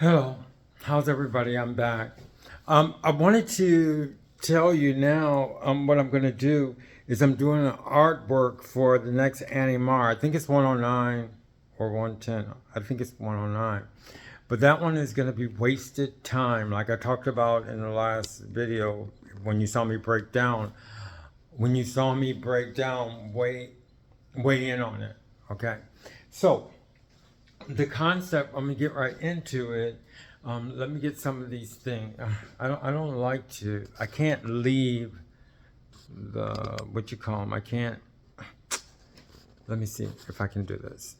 Hello, how's everybody? I'm back. I wanted to tell you now what I'm going to do is I'm doing an artwork for the next animar. I think it's 109 or 110. I think it's 109. But that one is going to be wasted time, like I talked about in the last video when you saw me break down. When you saw me break down, weigh in on it. Okay, so the concept, I'm gonna get right into it. Let me get some of these things. I don't like to. I can't leave the what you call them. I can't. Let me see if I can do this.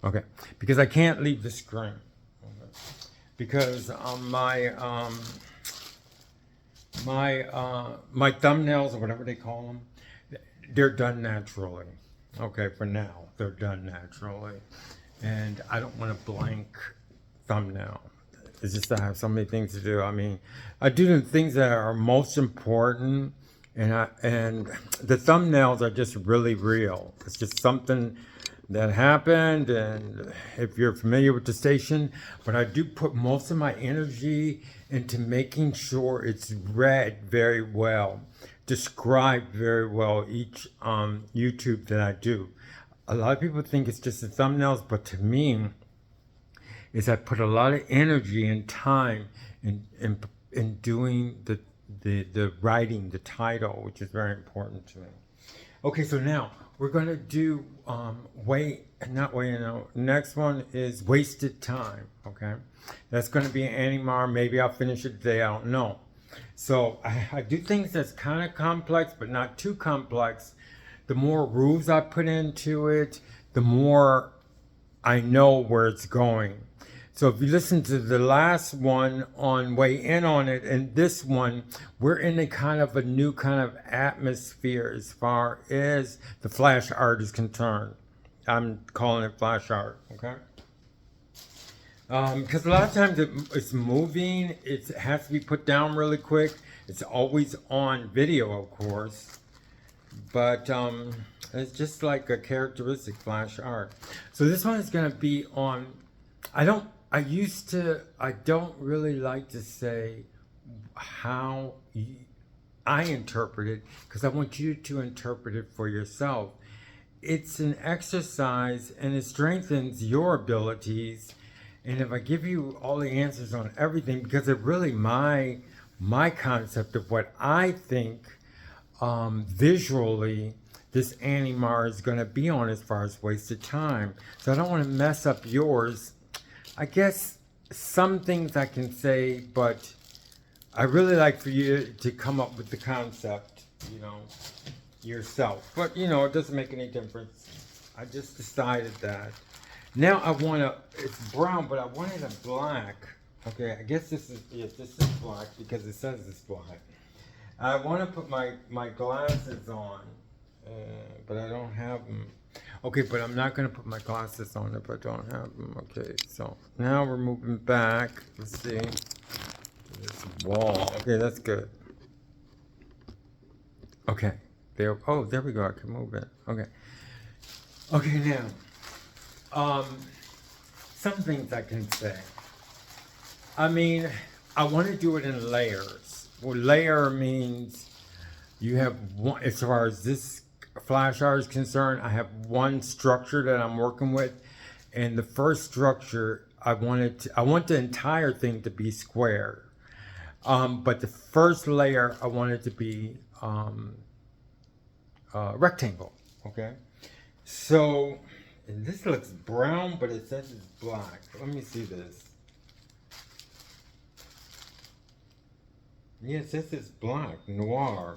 Okay, because I can't leave the screen. Okay. Because my thumbnails or whatever they call them, they're done naturally. Okay, for now they're done naturally, and I don't want a blank thumbnail. It's just I have so many things to do. I mean, I do the things that are most important, and the thumbnails are just really real. It's just something that happened, and if you're familiar with the station, but I do put most of my energy into making sure it's read very well, described very well each YouTube that I do. A lot of people think it's just the thumbnails, but to me, is I put a lot of energy and time in doing the writing, the title, which is very important to me. Okay, so now we're gonna do next one is wasted time. Okay, that's gonna be an animar. Maybe I'll finish it today. I don't know. So I do things that's kind of complex, but not too complex. The more rules I put into it, the more I know where it's going. So if you listen to the last one on Weigh In on it, and this one, we're in a kind of a new kind of atmosphere as far as the flash art is concerned. I'm calling it flash art, okay? Because a lot of times it's moving, it has to be put down really quick. It's always on video, of course, but it's just like a characteristic flash art. So this one is going to be on. I don't really like to say how I interpret it because I want you to interpret it for yourself. It's an exercise and it strengthens your abilities. And if I give you all the answers on everything, because it's really my concept of what I think visually this animar is going to be on as far as wasted time. So I don't want to mess up yours. I guess some things I can say, but I really like for you to come up with the concept, yourself. But, it doesn't make any difference. I just decided that. Now I want it's brown, but I wanted a black. Okay, I guess this is black because it says it's black. I want to put my glasses on, but I don't have them. Okay, but I'm not going to put my glasses on if I don't have them. Okay, so now we're moving back. Let's see. This wall. Okay, that's good. Okay. There we go. I can move it. Okay. Okay, now. Some things I can say. I mean, I want to do it in layers. Well, layer means you have one, as far as this flash art is concerned, I have one structure that I'm working with, and the first structure I want the entire thing to be square, but the first layer I want it to be rectangle. Okay, so and this looks brown, but it says it's black. Let me see this. Yeah, it says it's black, noir.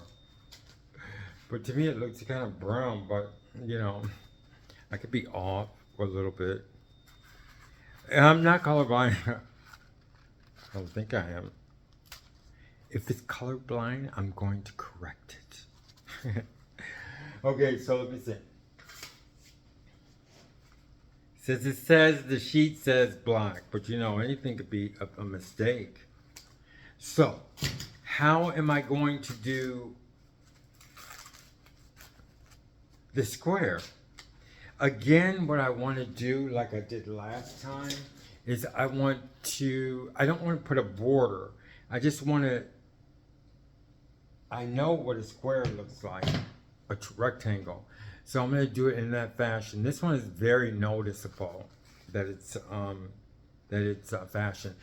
But to me, it looks kind of brown, but, I could be off a little bit. And I'm not colorblind. I don't think I am. If it's colorblind, I'm going to correct it. Okay, so let me see. It says the sheet says black, but anything could be a mistake. So, how am I going to do the square? Again, what I want to do, like I did last time, is I don't want to put a border. I just want to, I know what a square looks like, a rectangle. So I'm going to do it in that fashion. This one is very noticeable that it's fashion.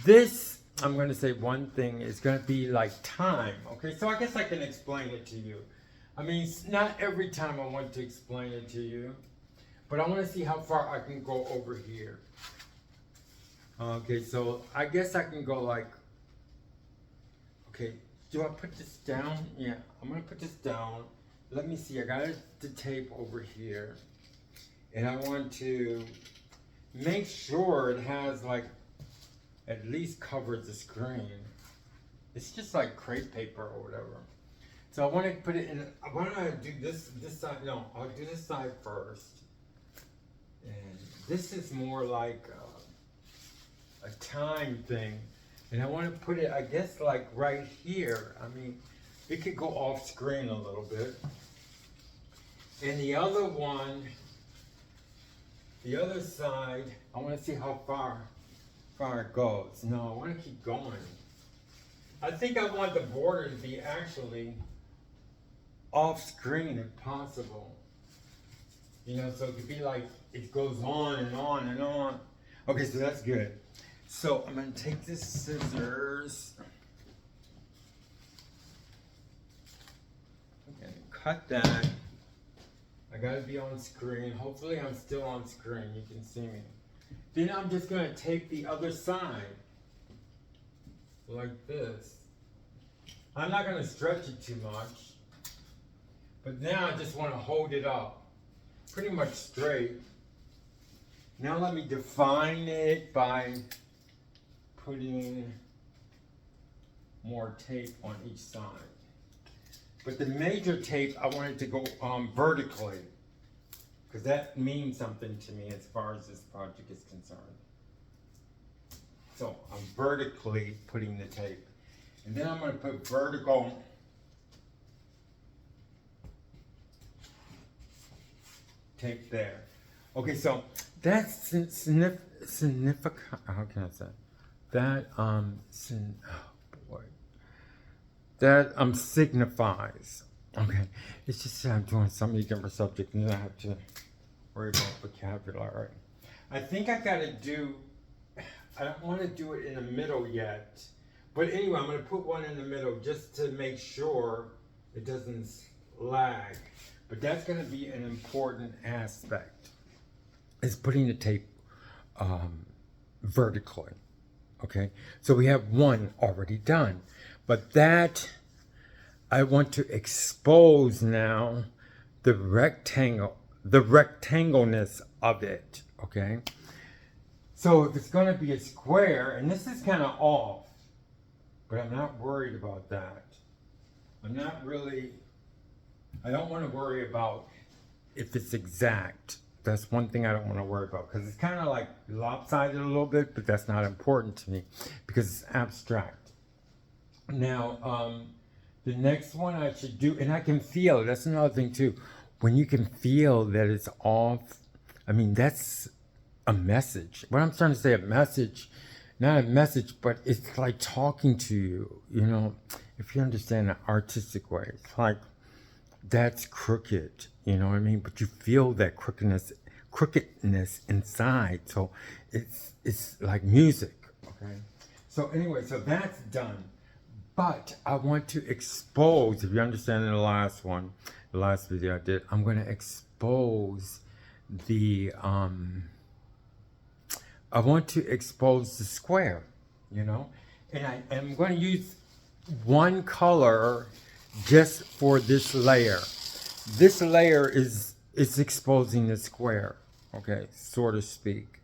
This, I'm going to say one thing, is going to be like time. Okay, so I guess I can explain it to you. I mean, not every time I want to explain it to you, but I want to see how far I can go over here. Okay, so I guess I can go like, okay, do I put this down? Yeah, I'm going to put this down. Let me see, I got the tape over here. And I want to make sure it has like, at least covers the screen. It's just like crepe paper or whatever. So I want to put it in, why don't I do this side? No, I'll do this side first. And this is more like a time thing. And I want to put it, I guess, like right here. I mean, it could go off screen a little bit. And the other one, the other side, I want to see how far it goes. No, I want to keep going. I think I want the border to be actually off screen if possible. You know, so it could be like, it goes on and on and on. Okay, so that's good. So I'm going to take this scissors. Okay, cut that. I got to be on screen. Hopefully I'm still on screen. You can see me. Then I'm just going to take the other side. Like this. I'm not going to stretch it too much. But now I just want to hold it up. Pretty much straight. Now let me define it by putting more tape on each side. But the major tape, I want it to go vertically. Because that means something to me as far as this project is concerned. So I'm vertically putting the tape. And then I'm going to put vertical tape there. Okay, so that's significant. How can I say that? That signifies. Okay, it's just that I'm doing so many different subjects, and then I have to worry about vocabulary. I think I got to do. I don't want to do it in the middle yet, but anyway, I'm going to put one in the middle just to make sure it doesn't lag. But that's going to be an important aspect, is putting the tape vertically. Okay, so we have one already done, but that I want to expose now the rectangleness of it. Okay, so if it's going to be a square, and this is kind of off, but I'm not worried about that. I'm not really. I don't want to worry about if it's exact. That's one thing I don't want to worry about, because it's kind of like lopsided a little bit, but that's not important to me because it's abstract. Now, the next one I should do, and I can feel it. That's another thing too. When you can feel that it's off, I mean, that's a message. What I'm trying to say, a message, not a message, but it's like talking to you, you know, if you understand the artistic way. It's like, that's crooked, you know what I mean? But you feel that crookedness inside. So it's like music, okay? So anyway, so that's done. But I want to expose, if you understand in the last video I did, I'm going to expose the, I want to expose the square, you know? And I'm going to use one color just for this layer. This layer is exposing the square, okay, so to speak.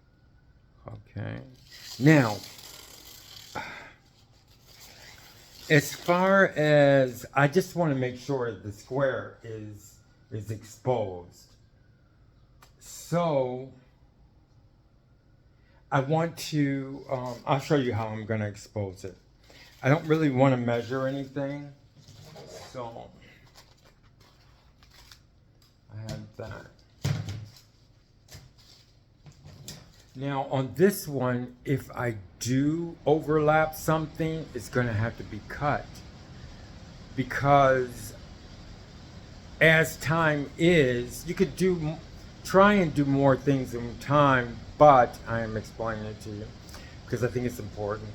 Okay. Now, as far as, I just want to make sure that the square is exposed. So, I want to, I'll show you how I'm going to expose it. I don't really want to measure anything. So, I have that. Now on this one, if I do overlap something, it's going to have to be cut because as time is, you could try and do more things in time, but I am explaining it to you because I think it's important.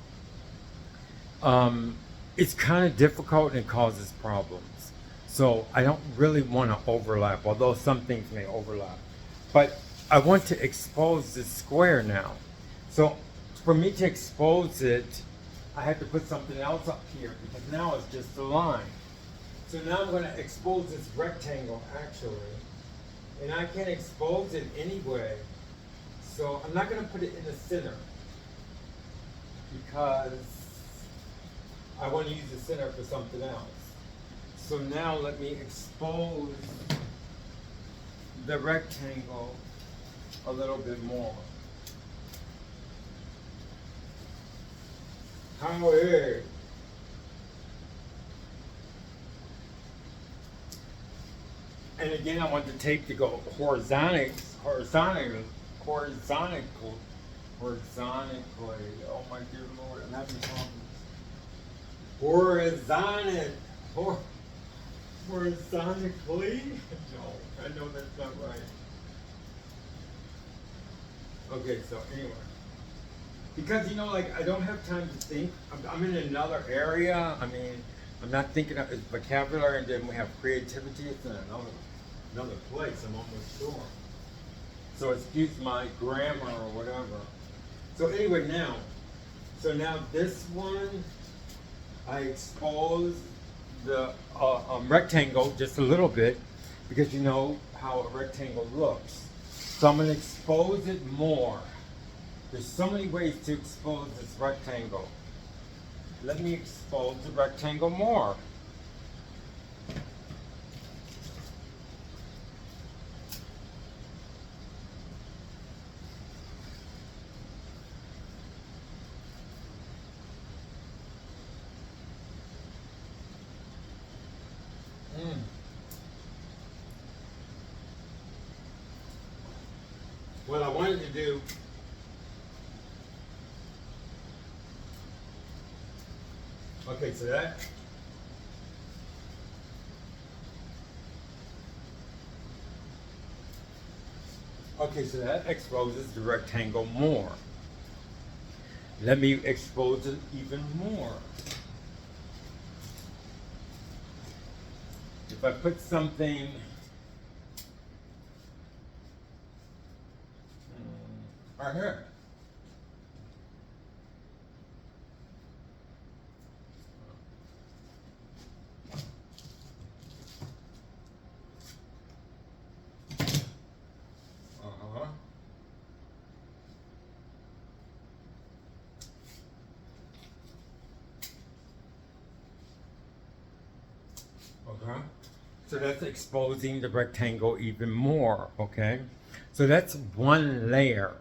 It's kind of difficult and it causes problems. So I don't really want to overlap, although some things may overlap. But I want to expose this square now. So for me to expose it, I have to put something else up here because now it's just a line. So now I'm going to expose this rectangle actually, and I can expose it anyway. So I'm not going to put it in the center because I want to use the center for something else. So now let me expose the rectangle a little bit more. How is? And again, I want the tape to go horizontally. Oh my dear Lord, I'm having problems. Horizontally? No, I know that's not right. Okay, so anyway. Because, you know, like, I don't have time to think. I'm in another area. I mean, I'm not thinking of vocabulary, and then we have creativity. It's in another place, I'm almost sure. So excuse my grammar or whatever. So anyway, now this one, I expose the rectangle just a little bit because you know how a rectangle looks. So I'm going to expose it more. There's so many ways to expose this rectangle. Let me expose the rectangle more. What I wanted to do, okay, so that, exposes the rectangle more. Let me expose it even more. If I put something right here. Okay. So that's exposing the rectangle even more, okay? So that's one layer.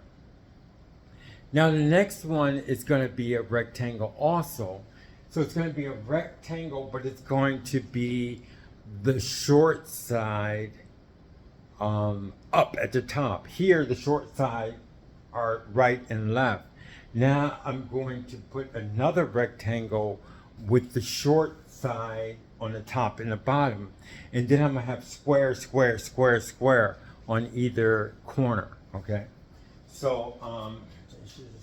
Now the next one is going to be a rectangle also. So it's going to be a rectangle, but it's going to be the short side up at the top. Here the short side are right and left. Now I'm going to put another rectangle with the short side on the top and the bottom. And then I'm going to have square, square, square, square on either corner, okay? So,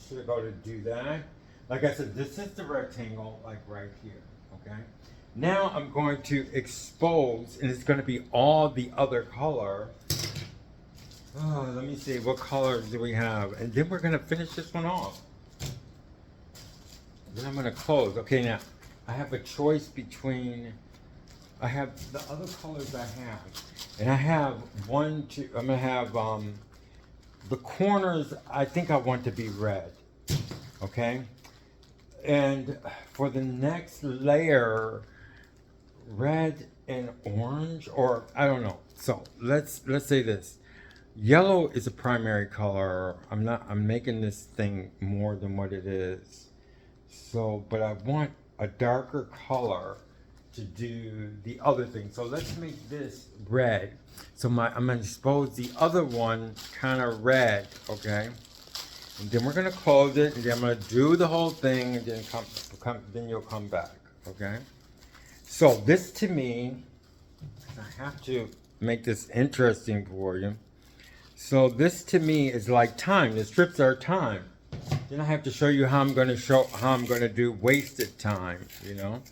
should I go to do that? Like I said, this is the rectangle, like right here, okay? Now I'm going to expose, and it's going to be all the other color. Oh, let me see, what colors do we have? And then we're going to finish this one off. Then I'm going to close. Okay, now, I have a choice between, I have the other colors I have. And I have one, two, I'm going to have the corners, I think I want to be red. Okay? And for the next layer, red and orange, or I don't know. So let's say this. Yellow is a primary color. I'm making this thing more than what it is. So, but I want a darker color to do the other thing. So let's make this red. So I'm gonna expose the other one kind of red, okay? And then we're gonna close it, and then I'm gonna do the whole thing, and then then you'll come back, okay? So this to me, I have to make this interesting for you. So this to me is like time. The strips are time. Then I have to show you how I'm gonna do wasted time, you know?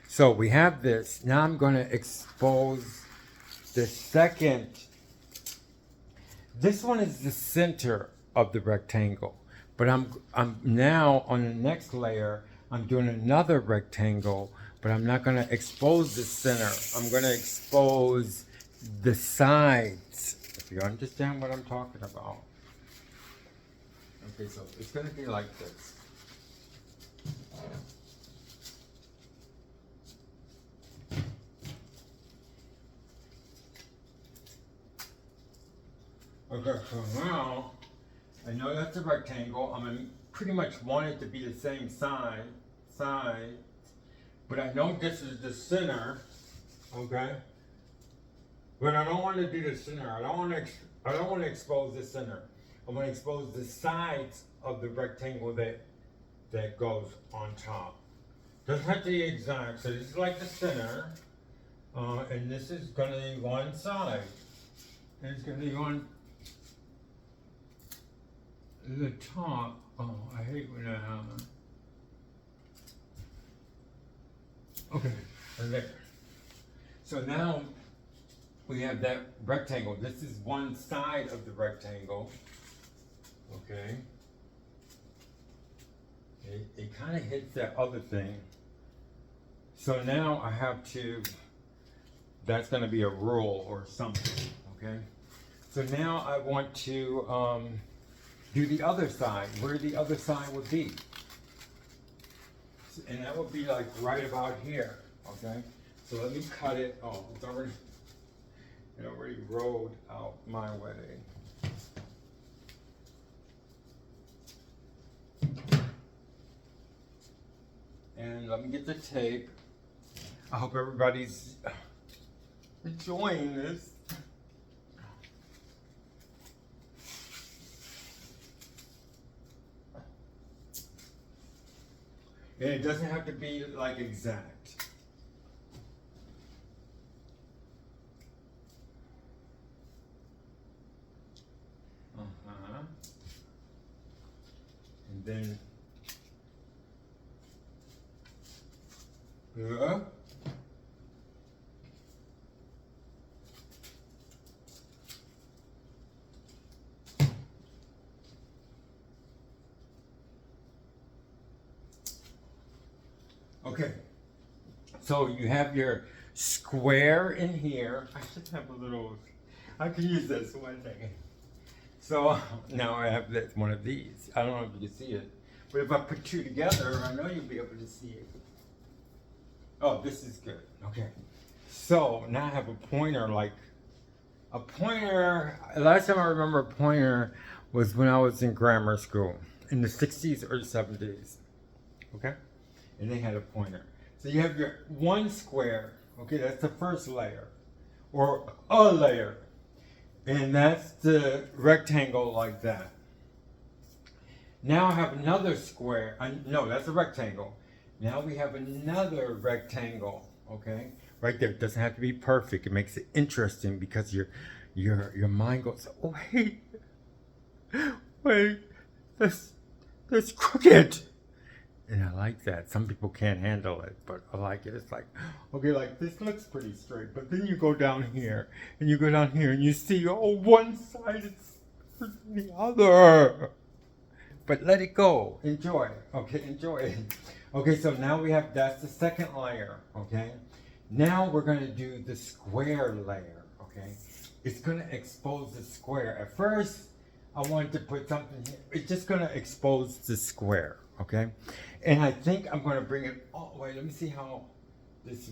So we have this. Now I'm gonna expose the second. This one is the center of the rectangle. But I'm now on the next layer, I'm doing another rectangle, but I'm not gonna expose the center. I'm gonna expose the sides. If you understand what I'm talking about. Okay, so it's gonna be like this. Okay, so now, I know that's a rectangle. I'm gonna pretty much want it to be the same side, but I know this is the center, okay? But I don't want to do the center. I don't want to expose the center. I'm going to expose the sides of the rectangle that goes on top. Doesn't have to be exact. So this is like the center, and this is going to be one side, and it's going to be on the top. Oh, I hate when that happens. Okay, and there. So now we have that rectangle. This is one side of the rectangle. Okay. It kind of hits that other thing. So now I have to, that's going to be a rule or something. Okay. So now I want to do the other side, where the other side would be. And that would be like right about here. Okay. So let me cut it. Oh, it already rolled out my way. And let me get the tape. I hope everybody's enjoying this. And it doesn't have to be like exact. And then okay, so you have your square in here. I should have a little, I can use this one second. So now I have this, one of these. I don't know if you can see it, but if I put two together, I know you'll be able to see it. Oh, this is good. Okay. So now I have a pointer, like a pointer. Last time I remember a pointer was when I was in grammar school in the 60s or 70s. Okay. And they had a pointer. So you have your one square. Okay, that's the first layer or a layer. And that's the rectangle like that. Now I have another square. No, that's a rectangle. Now we have another rectangle, okay? Right there. It doesn't have to be perfect. It makes it interesting because your mind goes, oh, wait, that's crooked. And I like that. Some people can't handle it, but I like it. It's like, okay, like this looks pretty straight, but then you go down here, and you go down here, and you see, oh, one side is the other. But let it go. Enjoy. Okay, enjoy it. Okay, so now we have, that's the second layer, okay? Now we're going to do the square layer, okay? It's going to expose the square. At first, I wanted to put something here. It's just going to expose the square, okay? And I think I'm going to bring it, oh, wait, let me see how this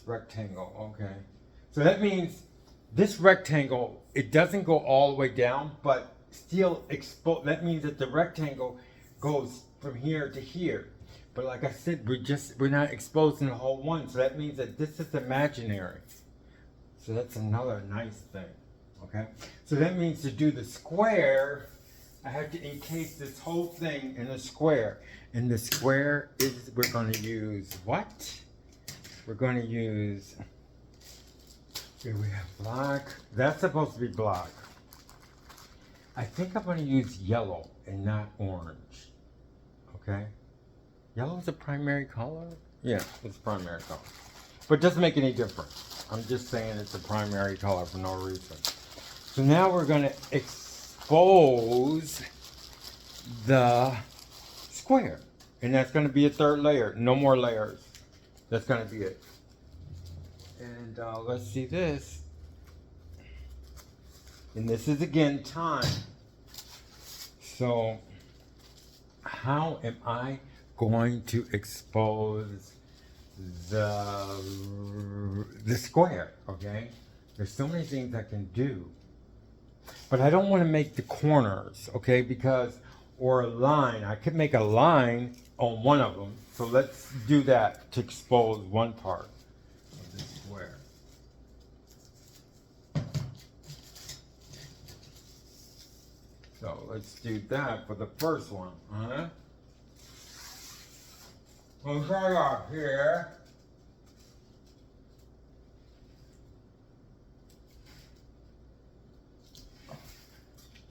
rectangle, okay? So that means this rectangle, it doesn't go all the way down, but still expose. That means that the rectangle goes from here to here. But like I said, we're not exposing the whole one. So that means that this is imaginary. So that's another nice thing, okay? So that means to do the square, I had to encase this whole thing in a square. And the square is, we're going to use what? We're going to use, here we have black. That's supposed to be black. I think I'm going to use yellow and not orange. Okay? Yellow is a primary color? Yeah, it's a primary color. But it doesn't make any difference. I'm just saying it's a primary color for no reason. So now we're going to expose the square. And that's going to be a third layer. No more layers. That's going to be it. And let's see this. And this is again time. So how am I going to expose the square? Okay, there's so many things I can do, but I don't want to make the corners, okay, because, or a line. I could make a line on one of them. So let's do that to expose one part of the square. So let's do that for the first one. We'll start off here.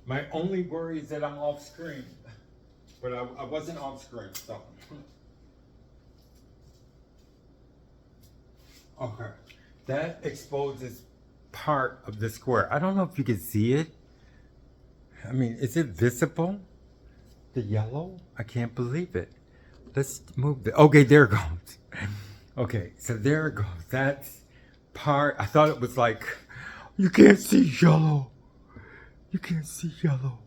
My only worry is that I'm off screen. But I wasn't off screen, so. Okay. That exposes part of the square. I don't know if you can see it. I mean, is it visible? The yellow? I can't believe it. Let's move the, okay, there it goes. Okay, so there it goes. That's part, I thought it was like, you can't see yellow. You can't see yellow.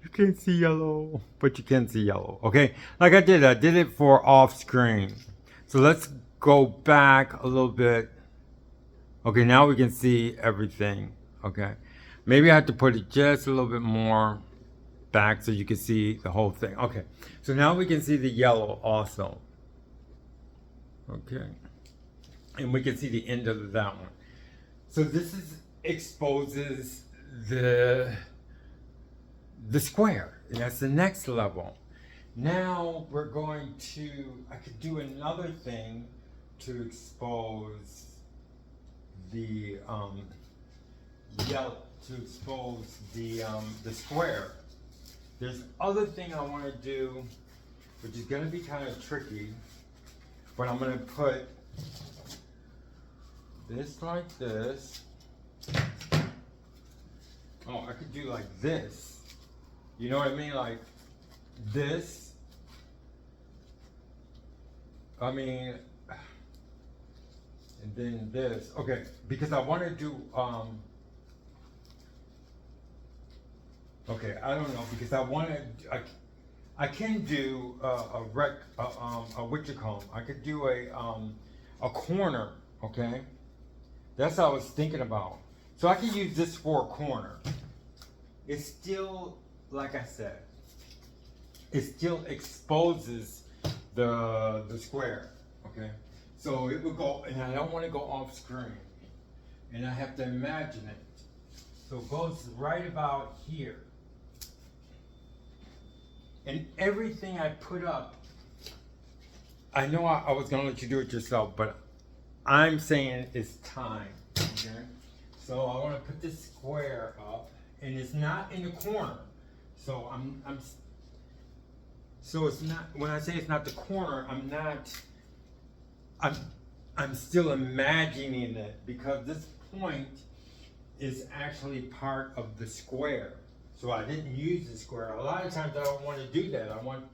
You can't see yellow, but you can see yellow, okay? Like I did it for off screen. So let's go back a little bit. Okay, now we can see everything, okay? Maybe I have to put it just a little bit more back so you can see the whole thing. Okay, so now we can see the yellow also. Okay, and we can see the end of that one. So this exposes the square, and that's the next level. Now we're going to, I could do another thing to expose the yellow, to expose the square. There's other thing I want to do, which is going to be kind of tricky, but I'm going to put this like this. Oh, I could do like this. You know what I mean? Like this. I mean, and then this. Okay, because I want to do, okay, I don't know, because I want to, I can do what you call them? I could do a corner, okay? That's what I was thinking about. So I can use this for a corner. It's still, like I said, it still exposes the square, okay? So it would go, and I don't want to go off screen. And I have to imagine it. So it goes right about here. And everything I put up, I know I was going to let you do it yourself, but I'm saying it's time, okay? So I want to put this square up, and it's not in the corner. So so it's not, when I say it's not the corner, I'm still imagining it, because this point is actually part of the square. So I didn't use the square. A lot of times I don't want to do that. I want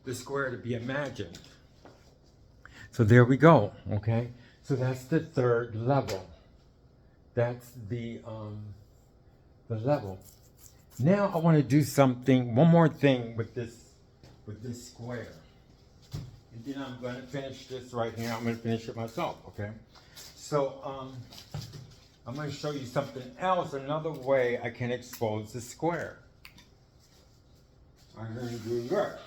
the square to be imagined. So there we go, okay? So that's the third level. That's the level. Now I want to do something, one more thing with this square. And then I'm going to finish this right here. I'm going to finish it myself, okay? So I'm going to show you something else, another way I can expose the square. I'm going to do this.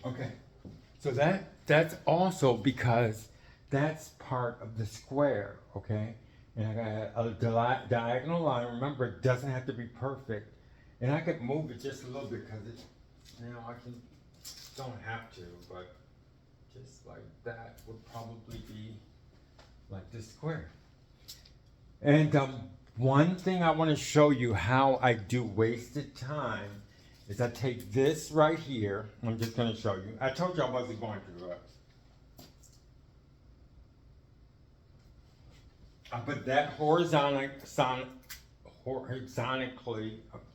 Okay, so that's also because that's part of the square, okay? And I got a diagonal line. Remember, it doesn't have to be perfect. And I could move it just a little bit because it, I don't have to, but just like that would probably be like this square. And one thing I want to show you how I do wasted time is I take this right here. I'm just going to show you. I told you I wasn't going to do it. I put that horizontally.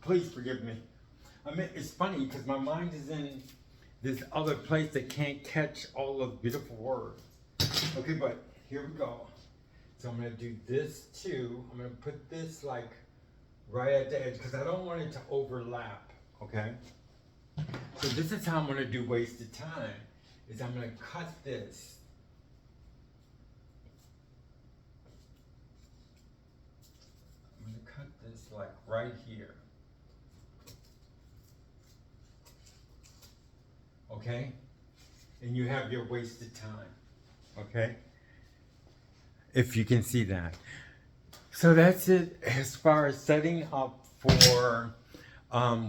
Please forgive me. I mean, it's funny because my mind is in this other place that can't catch all the beautiful words. Okay, but here we go. So I'm going to do this too. I'm going to put this like right at the edge because I don't want it to overlap. Okay. So this is how I'm going to do wasted time. Is I'm going to cut this. I'm going to cut this like right here. Okay? And you have your wasted time. Okay? If you can see that. So that's it as far as setting up for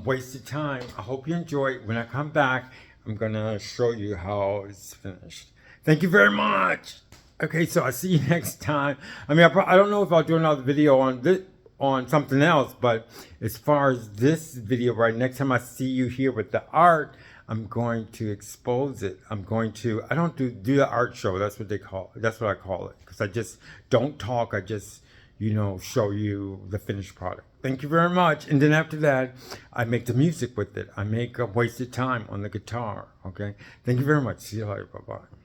wasted time. I hope you enjoy it. When I come back, I'm going to show you how it's finished. Thank you very much. Okay, so I'll see you next time. I mean, I don't know if I'll do another video on this, on something else, but as far as this video, right, next time I see you here with the art, I'm going to expose it. I don't do the art show. That's what I call it. Because I just don't talk. I just, show you the finished product. Thank you very much. And then after that, I make the music with it. I make a wasted time on the guitar. Okay. Thank you very much. See you later. Bye-bye.